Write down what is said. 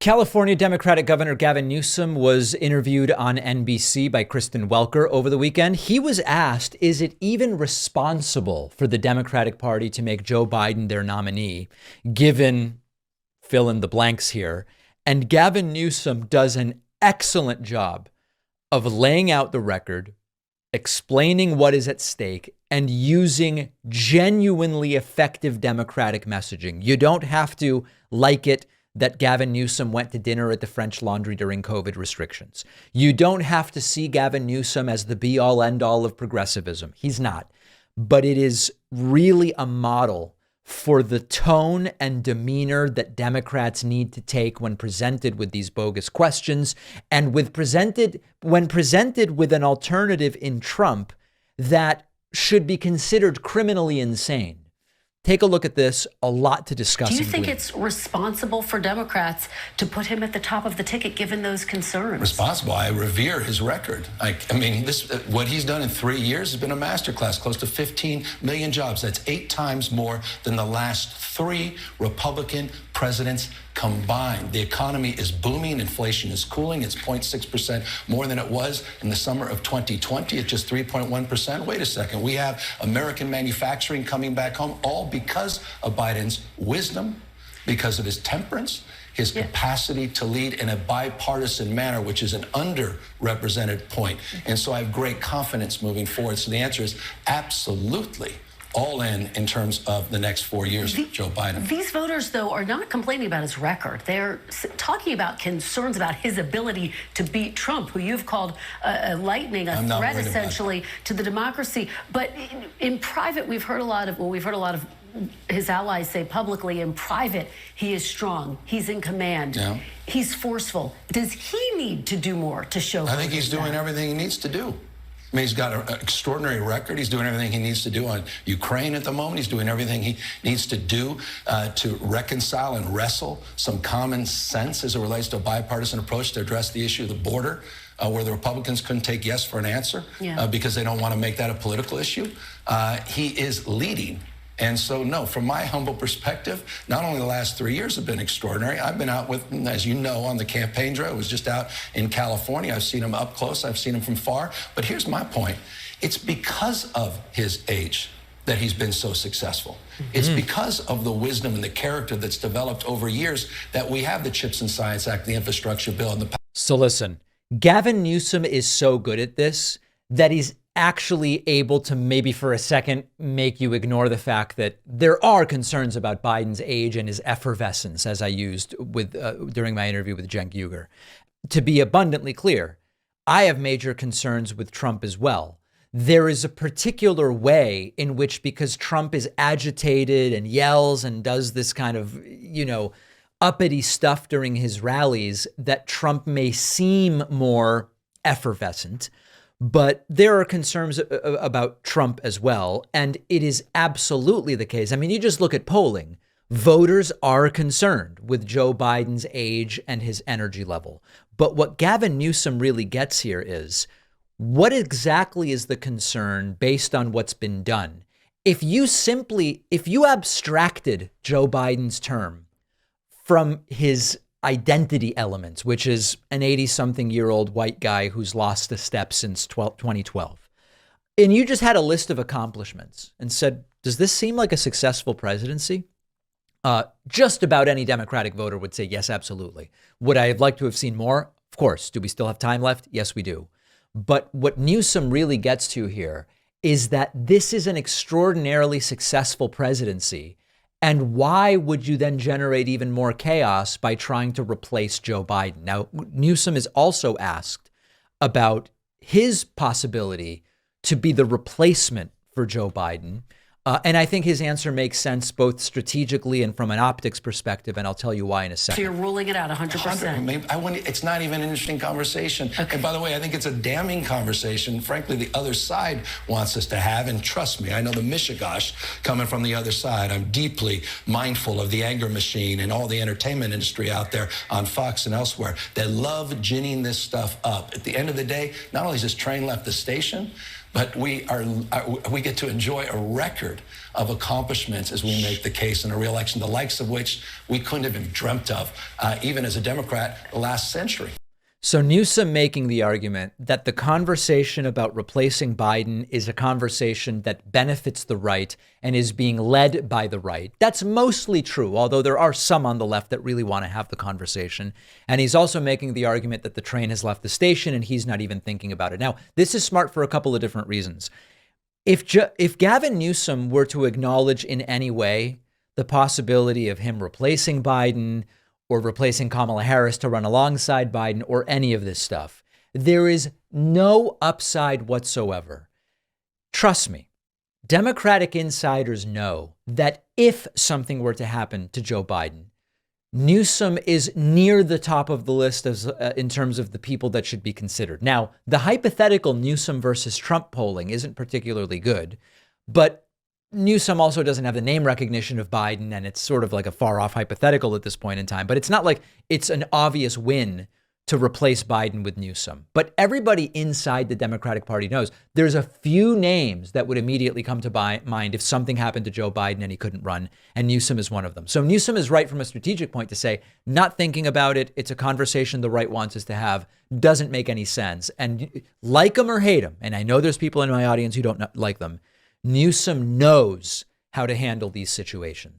California Democratic Governor Gavin Newsom was interviewed on NBC by Kristen Welker over the weekend. He was asked, is it even responsible for the Democratic Party to make Joe Biden their nominee, given fill in the blanks here? And Gavin Newsom does an excellent job of laying out the record, explaining what is at stake, and using genuinely effective Democratic messaging. You don't have to like it that Gavin Newsom went to dinner at the French Laundry during COVID restrictions. You don't have to see Gavin Newsom as the be-all, end-all of progressivism. He's not. But it is really a model for the tone and demeanor that Democrats need to take when presented with these bogus questions, and when presented with an alternative in Trump that should be considered criminally insane. Take a look at this. A lot to discuss. Do you think it's responsible for Democrats to put him at the top of the ticket, given those concerns? Responsible? I revere his record. I mean, what he's done in 3 years has been a masterclass. Close to 15 million jobs. That's 8 times more than the last 3 Republican presidents combined. The economy is booming. Inflation is cooling. It's 0.6% more than it was in the summer of 2020. It's just 3.1%. Wait a second. We have American manufacturing coming back home, all because of Biden's wisdom, because of his temperance, his capacity to lead in a bipartisan manner, which is an underrepresented point. And so I have great confidence moving forward. So the answer is absolutely all in terms of the next 4 years of Joe Biden. These voters, though, are not complaining about his record. They're talking about concerns about his ability to beat Trump, who you've called a threat, essentially, to the democracy. But in private, we've heard a lot of his allies say publicly. In private, he is strong. He's in command. Yeah. He's forceful. Does he need to do more to show? I think he's doing everything he needs to do. I mean, he's got an extraordinary record. He's doing everything he needs to do on Ukraine at the moment. He's doing everything he needs to do to reconcile and wrestle some common sense as it relates to a bipartisan approach to address the issue of the border, where the Republicans couldn't take yes for an answer because they don't want to make that a political issue. He is leading. And so, no, from my humble perspective, not only the last 3 years have been extraordinary. I've been out with, as you know, on the campaign trail. I was just out in California. I've seen him up close. I've seen him from far. But here's my point. It's because of his age that he's been so successful. It's because of the wisdom and the character that's developed over years that we have the CHIPS and Science Act, the infrastructure bill, and the... So listen, Gavin Newsom is so good at this that he's actually able to maybe for a second make you ignore the fact that there are concerns about Biden's age and his effervescence, as I used with during my interview with Cenk Uygur. To be abundantly clear, I have major concerns with Trump as well. There is a particular way in which, because Trump is agitated and yells and does this kind of, uppity stuff during his rallies, that Trump may seem more effervescent. But there are concerns about Trump as well. And it is absolutely the case. I mean, you just look at polling. Voters are concerned with Joe Biden's age and his energy level. But what Gavin Newsom really gets here is, what exactly is the concern based on what's been done? If you abstracted Joe Biden's term from his identity elements, which is an 80-something-year-old white guy who's lost a step since 2012. And you just had a list of accomplishments and said, does this seem like a successful presidency? Just about any Democratic voter would say, yes, absolutely. Would I have liked to have seen more? Of course. Do we still have time left? Yes, we do. But what Newsom really gets to here is that this is an extraordinarily successful presidency. And why would you then generate even more chaos by trying to replace Joe Biden? Now, Newsom is also asked about his possibility to be the replacement for Joe Biden. And I think his answer makes sense both strategically and from an optics perspective, and I'll tell you why in a second. So you're ruling it out 100%. It's not even an interesting conversation. Okay. And by the way, I think it's a damning conversation, frankly, the other side wants us to have. And trust me, I know the mishigosh coming from the other side. I'm deeply mindful of the anger machine and all the entertainment industry out there on Fox and elsewhere that love ginning this stuff up. At the end of the day, not only has this train left the station, but we get to enjoy a record of accomplishments as we make the case in a re-election, the likes of which we couldn't have even dreamt of, even as a Democrat, the last century. So Newsom making the argument that the conversation about replacing Biden is a conversation that benefits the right and is being led by the right. That's mostly true, although there are some on the left that really want to have the conversation. And he's also making the argument that the train has left the station and he's not even thinking about it. Now, this is smart for a couple of different reasons. If Gavin Newsom were to acknowledge in any way the possibility of him replacing Biden or replacing Kamala Harris to run alongside Biden or any of this stuff, there is no upside whatsoever. Trust me, Democratic insiders know that if something were to happen to Joe Biden, Newsom is near the top of the list in terms of the people that should be considered. Now, the hypothetical Newsom versus Trump polling isn't particularly good, but Newsom also doesn't have the name recognition of Biden, and it's sort of like a far off hypothetical at this point in time. But it's not like it's an obvious win to replace Biden with Newsom. But everybody inside the Democratic Party knows there's a few names that would immediately come to mind if something happened to Joe Biden and he couldn't run, and Newsom is one of them. So Newsom is right from a strategic point to say, not thinking about it, it's a conversation the right wants us to have, doesn't make any sense. And like him or hate him, and I know there's people in my audience who don't like them, Newsom knows how to handle these situations.